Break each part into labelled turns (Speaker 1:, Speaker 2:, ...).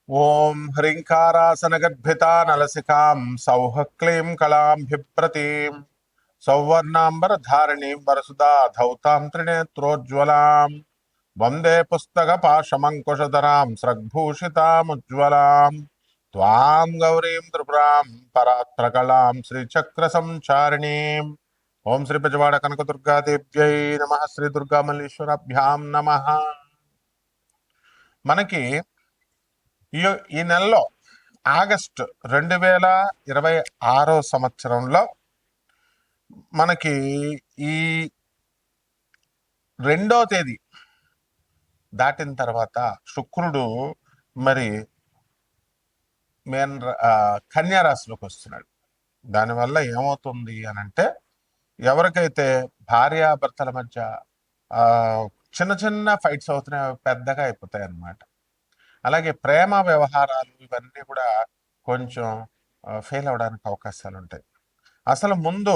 Speaker 1: ఓం హ్రీంకారాసనగద్భితా నలసికాం సౌః క్లీం కళాంభిప్రతీం సౌవర్ణాంబరధారిణీం వరసుదా ధౌతాం త్రినేత్రోజ్వలాం వందే పుస్తకపాశమంకుశధరాం స్రగ్భూషితాముజ్వలాం త్వాం గౌరీం త్రిపురాం పరాత్రకళాం శ్రీచక్రసంచారిణీం. ఓం శ్రీ బెజవాడ కనకదుర్గాదేవ్యై నమః. శ్రీ దుర్గామల్లీశ్వరాభ్యాం నమః. మనకి ఈ ఈ నెలలో ఆగస్టు 2026 సంవత్సరంలో మనకి ఈ 2వ తేదీ దాటిన తర్వాత శుక్రుడు మరి కన్యా రాశిలోకి వస్తున్నాడు. దానివల్ల ఏమవుతుంది అని అంటే, ఎవరికైతే భార్యాభర్తల మధ్య చిన్న చిన్న ఫైట్స్ అవుతున్నాయి, పెద్దగా అయిపోతాయి అన్నమాట. అలాగే ప్రేమ వ్యవహారాలు ఇవన్నీ కూడా కొంచెం ఫెయిల్ అవడానికి అవకాశాలు ఉంటాయి. అసలు ముందు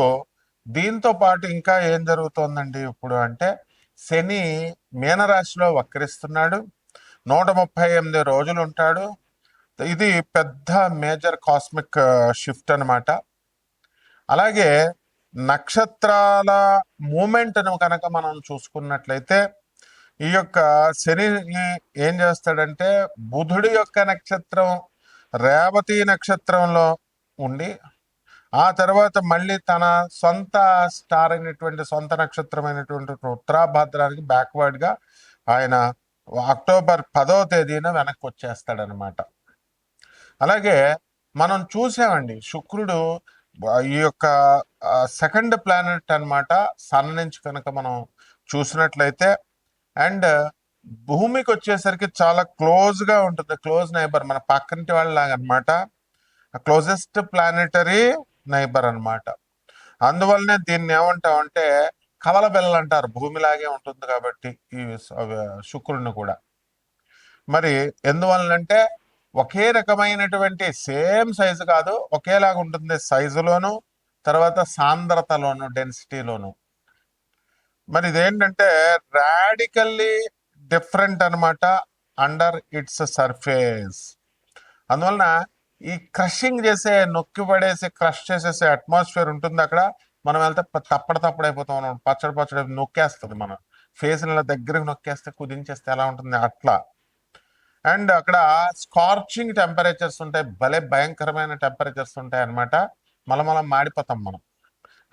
Speaker 1: దీంతో పాటు ఇంకా ఏం జరుగుతోందండి ఇప్పుడు అంటే, శని మీనరాశిలో వక్రిస్తున్నాడు. 138 రోజులు ఉంటాడు. ఇది పెద్ద మేజర్ కాస్మిక్ షిఫ్ట్ అనమాట. అలాగే నక్షత్రాల మూమెంట్ను కనుక మనం చూసుకున్నట్లయితే, ఈ యొక్క శని ఏం చేస్తాడంటే, బుధుడి యొక్క నక్షత్రం రేవతి నక్షత్రంలో ఉండి, ఆ తర్వాత మళ్ళీ తన సొంత స్టార్ అయినటువంటి సొంత నక్షత్రమైనటువంటి ఉత్తరాభాద్రానికి బ్యాక్వర్డ్గా ఆయన అక్టోబర్ 10వ తేదీన వెనక్కి వచ్చేస్తాడనమాట. అలాగే మనం చూసామండి, శుక్రుడు ఈ యొక్క సెకండ్ ప్లానెట్ అనమాట. సన్ నుంచి కనుక మనం చూసినట్లయితే, అండ్ భూమికి వచ్చేసరికి చాలా క్లోజ్గా ఉంటుంది. క్లోజ్ నైబర్, మన పక్కింటి వాళ్ళలాగా అనమాట. క్లోజెస్ట్ ప్లానెటరీ నైబర్ అనమాట. అందువల్లనే దీన్ని ఏమంటామంటే కవల బెల్ల అంటారు. భూమిలాగే ఉంటుంది కాబట్టి ఈ శుక్రుడిని కూడా. మరి ఎందువలనంటే ఒకే రకమైనటువంటి సేమ్ సైజు కాదు, ఒకేలాగా ఉంటుంది సైజులోను, తర్వాత సాంద్రతలోను, డెన్సిటీలోను. మరి ఇదేంటంటే రాడికల్లీ డిఫరెంట్ అనమాట అండర్ ఇట్స్ సర్ఫేస్. అందువలన ఈ క్రషింగ్ చేసే, నొక్కి పడేసి క్రష్ చేసేసే అట్మాస్ఫియర్ ఉంటుంది అక్కడ. మనం వెళ్తే తప్పడైపోతాం మనం. పచ్చడి నొక్కేస్తుంది మన ఫేస్, ఇలా దగ్గరికి నొక్కేస్తే, కుదించేస్తే ఎలా ఉంటుంది అట్లా. అండ్ అక్కడ స్కార్చింగ్ టెంపరేచర్స్ ఉంటాయి, భలే భయంకరమైన టెంపరేచర్స్ ఉంటాయి అనమాట. మనం మాడిపోతాం మనం.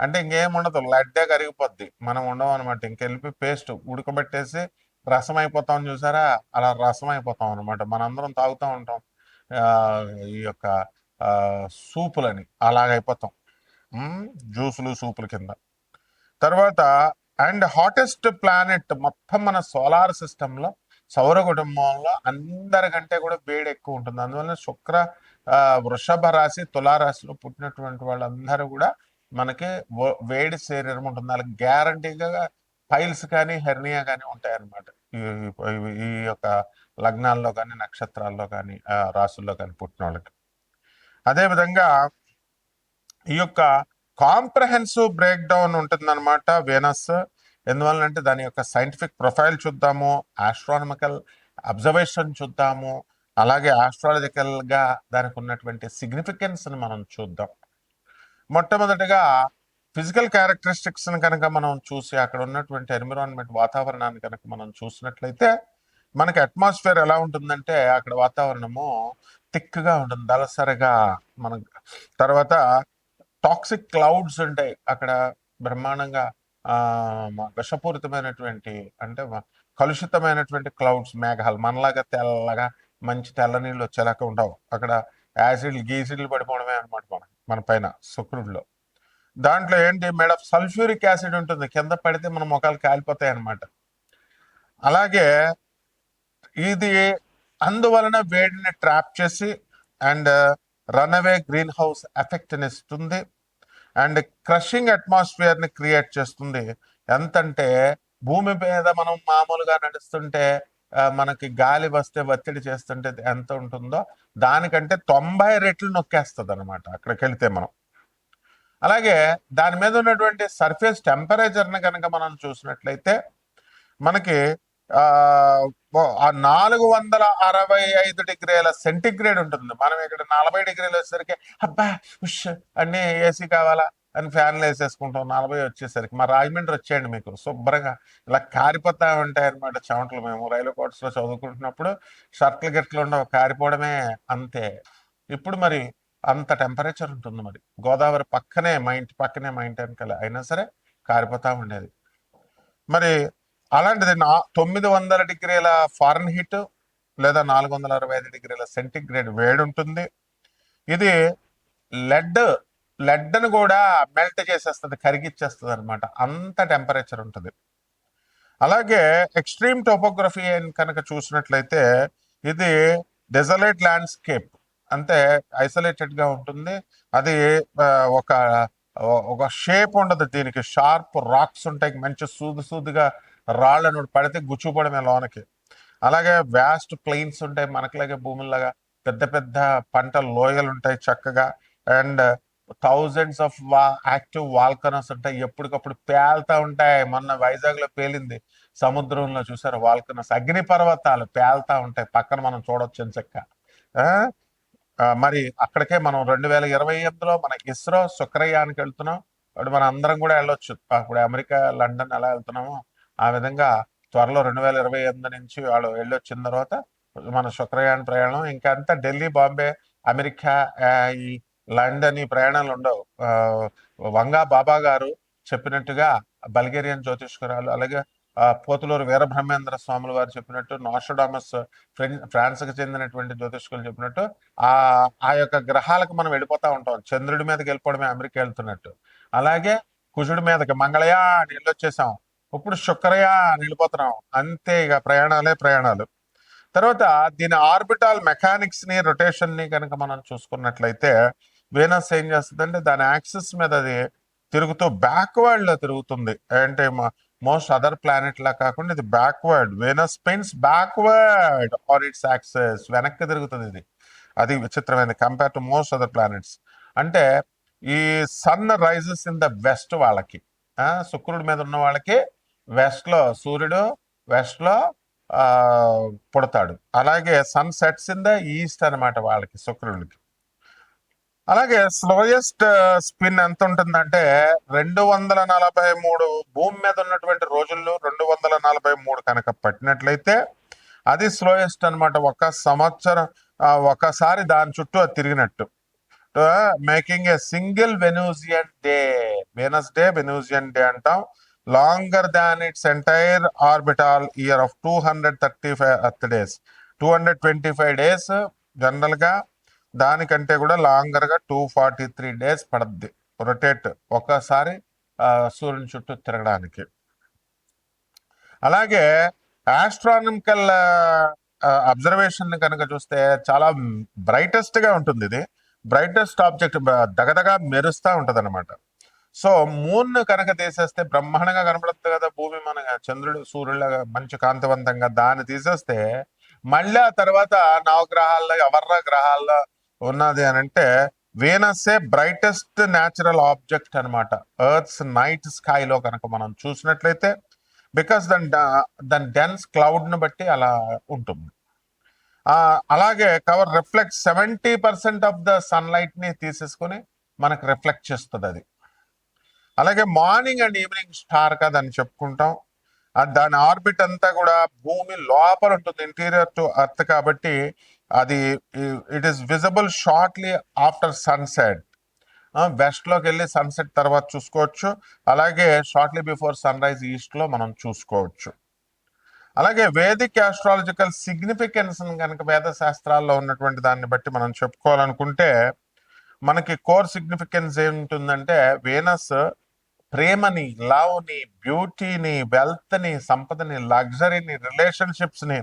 Speaker 1: అంటే ఇంకేం ఉండదు, లడ్డే కరిగిపోద్ది, మనం ఉండవు అనమాట. ఇంకెళ్ళిపోయి పేస్ట్ ఉడకబెట్టేసి రసం అయిపోతాం చూసారా, అలా రసం అయిపోతాం అనమాట. మనందరం తాగుతూ ఉంటాం ఈ యొక్క సూపులని, అలాగైపోతాం. జ్యూసులు సూపుల కింద. తర్వాత అండ్ హాటెస్ట్ ప్లానెట్ మొత్తం మన సోలార్ సిస్టంలో, సౌర కుటుంబంలో అందరికంటే కూడా వేడి ఎక్కువ ఉంటుంది. అందువల్ల శుక్ర వృషభ రాశి, తులారాశిలో పుట్టినటువంటి వాళ్ళందరూ కూడా మనకి వేడి శరీరం ఉంటుంది. వాళ్ళకి గ్యారంటీగా పైల్స్ కానీ హెర్నియా కానీ ఉంటాయన్నమాట. ఈ యొక్క లగ్నాల్లో కానీ, నక్షత్రాల్లో కానీ, రాసుల్లో కానీ పుట్టిన వాళ్ళకి. అదేవిధంగా ఈ యొక్క కాంప్రహెన్సివ్ బ్రేక్ డౌన్ ఉంటుందన్నమాట వీనస్. ఎందువల్లంటే దాని యొక్క సైంటిఫిక్ ప్రొఫైల్ చూద్దాము, ఆస్ట్రానమికల్ అబ్జర్వేషన్ చూద్దాము, అలాగే ఆస్ట్రాలజికల్గా దానికి ఉన్నటువంటి సిగ్నిఫికెన్స్ని మనం చూద్దాం. మొట్టమొదటిగా ఫిజికల్ క్యారెక్టరిస్టిక్స్ని కనుక మనం చూసి, అక్కడ ఉన్నటువంటి ఎన్విరాన్మెంట్, వాతావరణాన్ని కనుక మనం చూసినట్లయితే, మనకి అట్మాస్ఫియర్ ఎలా ఉంటుందంటే, అక్కడ వాతావరణము థిక్గా ఉంటుంది, దళసరిగా. మన తర్వాత టాక్సిక్ క్లౌడ్స్ ఉంటాయి అక్కడ బ్రహ్మాండంగా. విషపూరితమైనటువంటి, అంటే కలుషితమైనటువంటి క్లౌడ్స్, మేఘాలు. మనలాగా తెల్లగా మంచి తెల్ల నీళ్ళు వచ్చేలాగా ఉండవు అక్కడ. యాసిడ్లు గీసిడ్లు పడిపోవడమే అనమాట మన పైన శుక్రుడిలో. దాంట్లో ఏంటి, మేడ్ ఆఫ్ సల్ఫ్యూరిక్ యాసిడ్ ఉంటుంది, కింద పడితే మన ముఖాలు కాలిపోతాయి అనమాట. అలాగే ఇది అందువలన వేడిని ట్రాప్ చేసి అండ్ రన్అవే గ్రీన్ హౌస్ ఎఫెక్ట్ని ఇస్తుంది, అండ్ క్రషింగ్ అట్మాస్ఫియర్ని క్రియేట్ చేస్తుంది. ఎంతంటే భూమి మీద మనం మామూలుగా నడుస్తుంటే మనకి గాలి వస్తే, ఒత్తిడి చేస్తుంటే ఎంత ఉంటుందో దానికంటే 90 రెట్లు నొక్కేస్తుంది అనమాట అక్కడికి వెళితే మనం. అలాగే దాని మీద ఉన్నటువంటి సర్ఫేస్ టెంపరేచర్ని కనుక మనం చూసినట్లయితే, మనకి ఆ 465 డిగ్రీల సెంటిగ్రేడ్ ఉంటుంది. మనం ఇక్కడ 40 డిగ్రీలు వచ్చేసరికి అబ్బా ఉష్ అన్ని ఏసీ కావాలా అని ఫ్యాన్లు వేసేసుకుంటాం. 40 వచ్చేసరికి మా రాజమండ్రి వచ్చేయండి, మీకు శుభ్రంగా ఇలా కారిపోతా ఉంటాయి అనమాట చెమటలు. మేము రైల్వే కోర్ట్స్ లో చదువుకుంటున్నప్పుడు షర్ట్లు గిట్లు ఉండవు, కారిపోవడమే అంతే. ఇప్పుడు మరి అంత టెంపరేచర్ ఉంటుంది. మరి గోదావరి పక్కనే, మా ఇంటి పక్కనే, మా ఇంటి వెనకాల, అయినా సరే కారిపోతా ఉండేది. మరి అలాంటిది 900 డిగ్రీల ఫారెన్ హీట్ లేదా 465 డిగ్రీల సెంటిగ్రేడ్ వేడి ఉంటుంది. ఇది లెడ్ లెడ్ను కూడా మెల్ట్ చేసేస్తుంది, కరిగిచ్చేస్తుంది అనమాట, అంత టెంపరేచర్ ఉంటుంది. అలాగే ఎక్స్ట్రీమ్ టోపోగ్రఫీ కనుక చూసినట్లయితే ఇది డెజలేట్ ల్యాండ్స్కేప్, అంటే ఐసోలేటెడ్ గా ఉంటుంది. అది ఒక ఒక షేప్ ఉండదు దీనికి, షార్ప్ రాక్స్ ఉంటాయి, మంచి సూదుగా రాళ్ళను పడితే గుచ్చుపడమే లోనకి. అలాగే వ్యాస్ట్ ప్లెయిన్స్ ఉంటాయి, మనకిలాగే భూముల్లాగా పెద్ద పెద్ద పంట లోయలు ఉంటాయి చక్కగా. And thousands of active volcanoes ఉంటాయి, ఎప్పటికప్పుడు పేలుతా ఉంటాయి. మొన్న వైజాగ్ లో పేలింది, సముద్రంలో చూసారు వాల్కనోస్, అగ్ని పర్వతాలు పేలుతా ఉంటాయి, పక్కన మనం చూడొచ్చు ఎంచక్క. మరి అక్కడికే మనం 2028లో మన ఇస్రో శుక్రయానికి వెళ్తున్నాం. అప్పుడు మన అందరం కూడా వెళ్ళొచ్చు. అప్పుడు అమెరికా, లండన్ ఎలా వెళ్తున్నామో ఆ విధంగా త్వరలో 2028 నుంచి వాళ్ళు వెళ్ళొచ్చిన తర్వాత మన శుక్రయాన్ ప్రయాణం. ఇంకా అంతా ఢిల్లీ, బాంబే, అమెరికా, ఈ లండన్, ఈ ప్రయాణాలు ఉండవు. వంగా బాబా గారు చెప్పినట్టుగా బల్గేరియన్ జ్యోతిష్కరాలు, అలాగే పోతులూరు వీరబ్రహ్మేంద్ర స్వాములు వారు చెప్పినట్టు, నాస్ట్రాడామస్ ఫ్రాన్స్ కి చెందినటువంటి జ్యోతిష్కులు చెప్పినట్టు ఆ ఆ యొక్క గ్రహాలకు మనం వెళ్ళిపోతా ఉంటాం. చంద్రుడి మీదకి వెళ్ళిపోవడమే అమెరికా వెళ్తున్నట్టు. అలాగే కుజుడి మీదకి మంగళయా అని వెళ్ళొచ్చేసాం, ఇప్పుడు శుక్రయా అని వెళ్ళిపోతున్నాం. అంతే, ఇక ప్రయాణాలే ప్రయాణాలు. తర్వాత దీని ఆర్బిటాల్ మెకానిక్స్ ని, రొటేషన్ ని కనుక మనం చూసుకున్నట్లయితే వీనస్ ఏం చేస్తుందంటే దాని యాక్సిస్ మీద అది తిరుగుతూ బ్యాక్వర్డ్ లో తిరుగుతుంది. అంటే మోస్ట్ అదర్ ప్లానెట్ లా కాకుండా ఇది backward. Venus spins backward on its axis, వెనక్కి తిరుగుతుంది ఇది. అది విచిత్రమైనది compare to most other planets. అంటే ఈ sun rises in the west వాళ్ళకి, శుక్రుడి మీద ఉన్న వాళ్ళకి వెస్ట్ లో సూర్యుడు, వెస్ట్ లో ఆ పుడతాడు. అలాగే sun sets in the east అనమాట వాళ్ళకి, శుక్రుడికి. అలాగే స్లోయెస్ట్ స్పిన్ ఎంత ఉంటుందంటే 243, భూమి మీద ఉన్నటువంటి రోజుల్లో 243 కనుక పట్టినట్లయితే అది స్లోయెస్ట్ అనమాట. ఒక సంవత్సరం ఒకసారి దాని చుట్టూ అది తిరిగినట్టు, making a single Venusian day. Venus day Venusian day అంటాం. Longer than its entire orbital year of 235 Earth days. 225 days general గా, దానికంటే కూడా లాంగర్ గా 243 డేస్ పడుద్ది రొటేట్ ఒక్కసారి సూర్యుని చుట్టూ తిరగడానికి. అలాగే ఆస్ట్రానమికల్ అబ్జర్వేషన్ కనుక చూస్తే చాలా బ్రైటెస్ట్ గా ఉంటుంది. ఇది బ్రైటెస్ట్ ఆబ్జెక్ట్, దగదగా మెరుస్తా ఉంటది అనమాట. సో మూన్ కనుక తీసేస్తే బ్రహ్మాండంగా కనపడుతుంది కదా భూమి, మన చంద్రుడు సూర్యుడులాగా మంచి కాంతివంతంగా. దాన్ని తీసేస్తే మళ్ళీ ఆ తర్వాత నవగ్రహాల్లో ఎవర్ర గ్రహాల్లో ఉన్నది అని అంటే వీనస్సే బ్రైటెస్ట్ న్యాచురల్ ఆబ్జెక్ట్ అనమాట ఎర్త్స్ నైట్ స్కైలో కనుక మనం చూసినట్లయితే. బికాస్ దాని డెన్స్ క్లౌడ్ ను బట్టి అలా ఉంటుంది. అలాగే cover reflect 70% of the sunlight ని తీసేసుకొని మనకు రిఫ్లెక్ట్ చేస్తుంది అది. అలాగే మార్నింగ్ అండ్ ఈవినింగ్ స్టార్ గా దాన్ని చెప్పుకుంటాం. దాని ఆర్బిట్ అంతా కూడా భూమి లోపల ఉంటుంది, ఇంటీరియర్ టు అర్త్ కాబట్టి అది it is visible shortly after sunset. West లోకి వెళ్ళి సన్సెట్ తర్వాత చూసుకోవచ్చు. అలాగే shortly before sunrise east లో మనం చూసుకోవచ్చు. అలాగే వేదిక్ ఆస్ట్రాలజికల్ సిగ్నిఫికెన్స్ కనుక వేద శాస్త్రాల్లో ఉన్నటువంటి దాన్ని బట్టి మనం చెప్పుకోవాలనుకుంటే మనకి కోర్ సిగ్నిఫికెన్స్ ఏముంటుందంటే వీనస్ ప్రేమని, లవ్ ని, బ్యూటీని, వెల్త్ ని, సంపదని, లగ్జరీని, రిలేషన్షిప్స్ ని,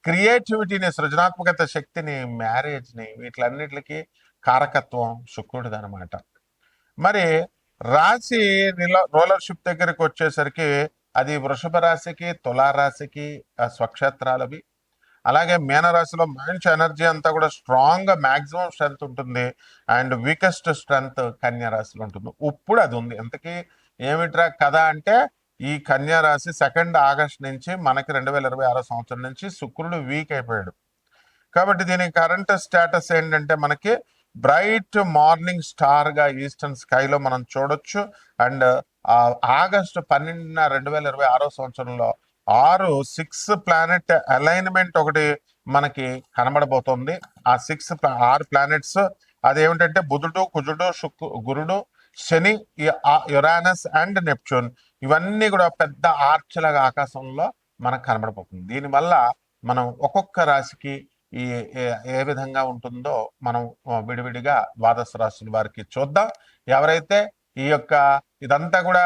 Speaker 1: క్రియేటివిటీని, సృజనాత్మకత శక్తిని, మ్యారేజ్ ని, వీటిలన్నిటికి కారకత్వం శుక్రుడిది అనమాట. మరి రాశి రోలర్షిప్ దగ్గరికి వచ్చేసరికి అది వృషభ రాశికి, తులారాశికి స్వక్షేత్రాలవి. అలాగే మీనరాశిలో మంచి ఎనర్జీ అంతా కూడా స్ట్రాంగ్ గా మాక్సిమం స్ట్రెంత్ ఉంటుంది. అండ్ వీకెస్ట్ స్ట్రెంత్ కన్యా రాశిలో ఉంటుంది. ఇప్పుడు అది ఉంది. ఎంతకీ ఏమిట్రా కథ అంటే ఈ కన్యా రాశి 2 ఆగస్ట్ నుంచి మనకి 2026 సంవత్సరం నుంచి శుక్రుడు వీక్ అయిపోయాడు. కాబట్టి దీని కరెంట్ స్టేటస్ ఏంటంటే మనకి బ్రైట్ మార్నింగ్ స్టార్ గా ఈస్టర్న్ స్కైలో మనం చూడొచ్చు. అండ్ ఆగస్టు 12 2026 సంవత్సరంలో 6 ప్లానెట్ అలైన్మెంట్ ఒకటి మనకి కనబడబోతోంది. ఆ 6 ప్లానెట్స్ అదేమిటంటే బుధుడు, కుజుడు, గురుడు, శని, యురానస్ అండ్ నెప్ట్యూన్, ఇవన్నీ కూడా పెద్ద ఆర్చలాగా ఆకాశంలో మనకు కనబడబోతుంది. దీనివల్ల మనం ఒక్కొక్క రాశికి ఈ ఏ విధంగా ఉంటుందో మనం విడివిడిగా ద్వాదశ రాశుల వారికి చూద్దాం. ఎవరైతే ఈ యొక్క ఇదంతా కూడా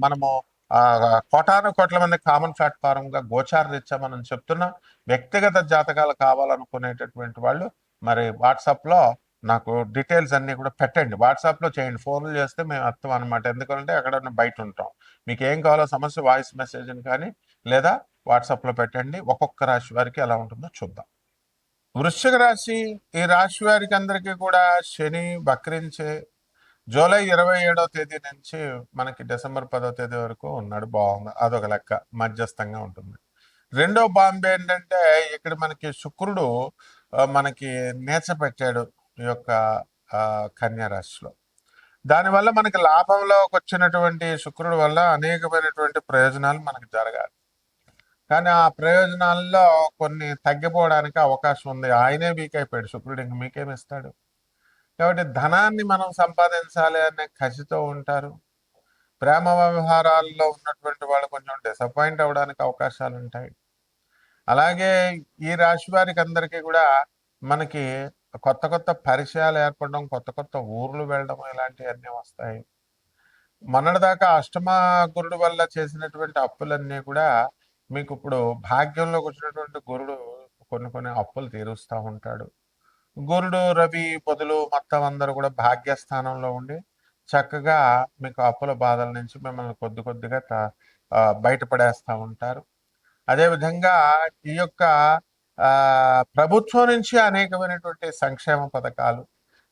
Speaker 1: మనము కోటాను కోట్ల మంది కామన్ ప్లాట్ఫారం గా గోచార రీత్యా మనం చెప్తున్నాం. వ్యక్తిగత జాతకాలు కావాలనుకునేటటువంటి వాళ్ళు మరి వాట్సాప్ లో నాకు డీటెయిల్స్ అన్ని కూడా పెట్టండి. వాట్సాప్ లో చేయండి, ఫోన్లు చేస్తే మేము అర్థం అనమాట. ఎందుకంటే ఎక్కడ బయట ఉంటాం. మీకు ఏం కావాలో సమస్య వాయిస్ మెసేజ్ కానీ లేదా వాట్సాప్ లో పెట్టండి. ఒక్కొక్క రాశి వారికి ఎలా ఉంటుందో చూద్దాం. వృశ్చిక రాశి, ఈ రాశి వారికి అందరికీ కూడా శని వక్రించే జూలై 27వ తేదీ నుంచి మనకి డిసెంబర్ 10వ తేదీ వరకు ఉన్నాడు. బాగుంది, అదొక లెక్క, మధ్యస్థంగా ఉంటుంది. రెండో బాంబే ఏంటంటే ఇక్కడ మనకి శుక్రుడు మనకి నేచ పెట్టాడు ఈ యొక్క కన్యా రాశిలో. దానివల్ల మనకి లాభంలోకి వచ్చినటువంటి శుక్రుడు వల్ల అనేకమైనటువంటి ప్రయోజనాలు మనకి జరగాలి. కానీ ఆ ప్రయోజనాల్లో కొన్ని తగ్గిపోవడానికి అవకాశం ఉంది. ఆయనే వీక్ అయిపోయాడు శుక్రుడు, ఇంక మీకేమిస్తాడు? కాబట్టి ధనాన్ని మనం సంపాదించాలి అనే కసితో ఉంటారు. ప్రేమ వ్యవహారాల్లో ఉన్నటువంటి వాళ్ళు కొంచెం డిసప్పాయింట్ అవ్వడానికి అవకాశాలు ఉంటాయి. అలాగే ఈ రాశి వారికి అందరికీ కూడా మనకి కొత్త కొత్త పరిచయాలు ఏర్పడడం, కొత్త కొత్త ఊర్లు వెళ్ళడం, ఇలాంటివన్నీ వస్తాయి. మొన్నటిదాకా అష్టమ గురుడు వల్ల చేసినటువంటి అప్పులన్నీ కూడా మీకు ఇప్పుడు భాగ్యంలోకి వచ్చినటువంటి గురుడు కొన్ని అప్పులు తీరుస్తూ ఉంటాడు. గురుడు, రవి, బుధులు మొత్తం అందరూ కూడా భాగ్యస్థానంలో ఉండి చక్కగా మీకు అప్పుల బాధల నుంచి మిమ్మల్ని కొద్దిగా బయటపడేస్తూ ఉంటారు. అదేవిధంగా ఈ యొక్క ప్రభుత్వం నుంచి అనేకమైనటువంటి సంక్షేమ పథకాలు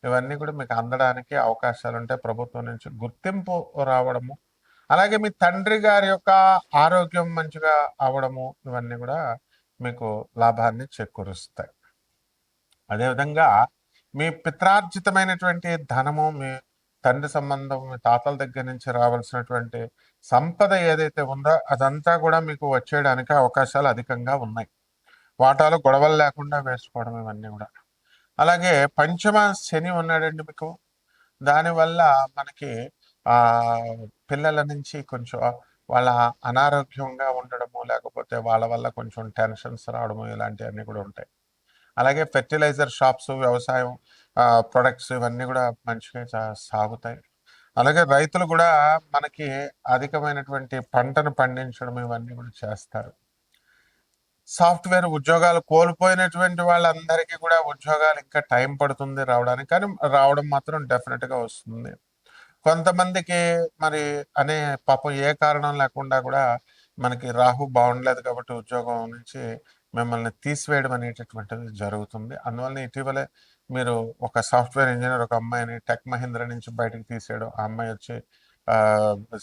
Speaker 1: ఇవన్నీ కూడా మీకు అందడానికి అవకాశాలు ఉంటాయి. ప్రభుత్వం నుంచి గుర్తింపు రావడము, అలాగే మీ తండ్రి గారి యొక్క ఆరోగ్యం మంచిగా అవడము, ఇవన్నీ కూడా మీకు లాభాన్ని చేకూరుస్తాయి. అదేవిధంగా మీ పిత్రార్జితమైనటువంటి ధనము, మీ తండ్రి సంబంధం, మీ తాతల దగ్గర నుంచి రావాల్సినటువంటి సంపద ఏదైతే ఉందో అదంతా కూడా మీకు వచ్చేయడానికి అవకాశాలు అధికంగా ఉన్నాయి. వాటాలు గొడవలు లేకుండా వేసుకోవడం, ఇవన్నీ కూడా. అలాగే పంచమ శని ఉన్నాడండి మీకు. దానివల్ల మనకి పిల్లల నుంచి కొంచెం వాళ్ళ అనారోగ్యంగా ఉండడము, లేకపోతే వాళ్ళ వల్ల కొంచెం టెన్షన్స్ రావడము, ఇలాంటివన్నీ కూడా ఉంటాయి. అలాగే ఫెర్టిలైజర్ షాప్స్, వ్యవసాయం ప్రొడక్ట్స్, ఇవన్నీ కూడా మంచిగా సాగుతాయి. అలాగే రైతులు కూడా మనకి అధికమైనటువంటి పంటను పండించడం, ఇవన్నీ కూడా చేస్తారు. సాఫ్ట్వేర్ ఉద్యోగాలు కోల్పోయినటువంటి వాళ్ళందరికీ కూడా ఉద్యోగాలు ఇంకా టైం పడుతుంది రావడానికి, కానీ రావడం మాత్రం డెఫినెట్గా వస్తుంది. కొంతమందికి మరి అనే పాపం ఏ కారణం లేకుండా కూడా మనకి రాహు బాగుండలేదు కాబట్టి ఉద్యోగం నుంచి మిమ్మల్ని తీసివేయడం అనేటటువంటిది జరుగుతుంది. అందువల్ల ఇటీవలే మీరు ఒక సాఫ్ట్వేర్ ఇంజనీర్ ఒక అమ్మాయిని టెక్ మహీంద్రా నుంచి బయటకు తీసేయడం, ఆ అమ్మాయి వచ్చి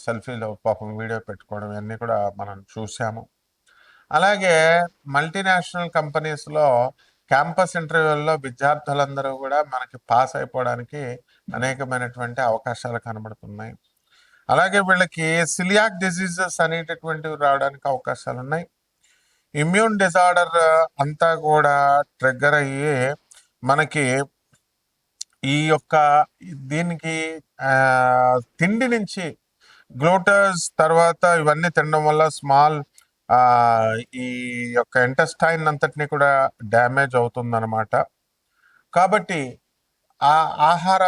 Speaker 1: సెల్ఫీలో పాపం వీడియో పెట్టుకోవడం, ఇవన్నీ కూడా మనం చూసాము. అలాగే మల్టీనేషనల్ కంపెనీస్లో క్యాంపస్ ఇంటర్వ్యూల్లో విద్యార్థులందరూ కూడా మనకి పాస్ అయిపోవడానికి అనేకమైనటువంటి అవకాశాలు కనబడుతున్నాయి. అలాగే వీళ్ళకి సిలియాక్ డిసీజెస్ అనేటటువంటివి రావడానికి అవకాశాలు ఉన్నాయి. ఇమ్యూన్ డిజార్డర్ అంతా కూడా ట్రిగ్గర్ అయ్యి మనకి ఈ యొక్క దీనికి తిండి నుంచి గ్లూటోజ్ తర్వాత ఇవన్నీ తినడం వల్ల ఈ యొక్క ఇంటెస్టైన్ అంతటిని కూడా డ్యామేజ్ అవుతుందన్నమాట. కాబట్టి ఆ ఆహార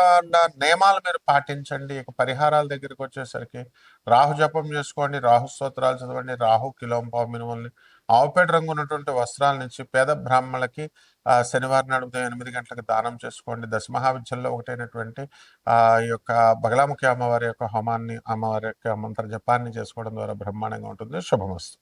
Speaker 1: నియమాలు మీరు పాటించండి. ఇక పరిహారాల దగ్గరికి వచ్చేసరికి రాహు జపం చేసుకోండి, రాహు స్తోత్రాలు చదవండి, రాహు కిలోంపావు మినుముల్ని ఆవుపేట రంగు ఉన్నటువంటి వస్త్రాల నుంచి పేద బ్రాహ్మణులకి శనివారం నాడు ఉదయం 8 గంటలకు దానం చేసుకోండి. దశమహావిద్యల్లో ఒకటైనటువంటి ఈ యొక్క బగలాముఖి అమ్మవారి యొక్క హోమాన్ని, అమ్మవారి యొక్క మంత్ర జపాన్ని చేసుకోవడం ద్వారా బ్రహ్మాండంగా ఉంటుంది. శుభమస్తు.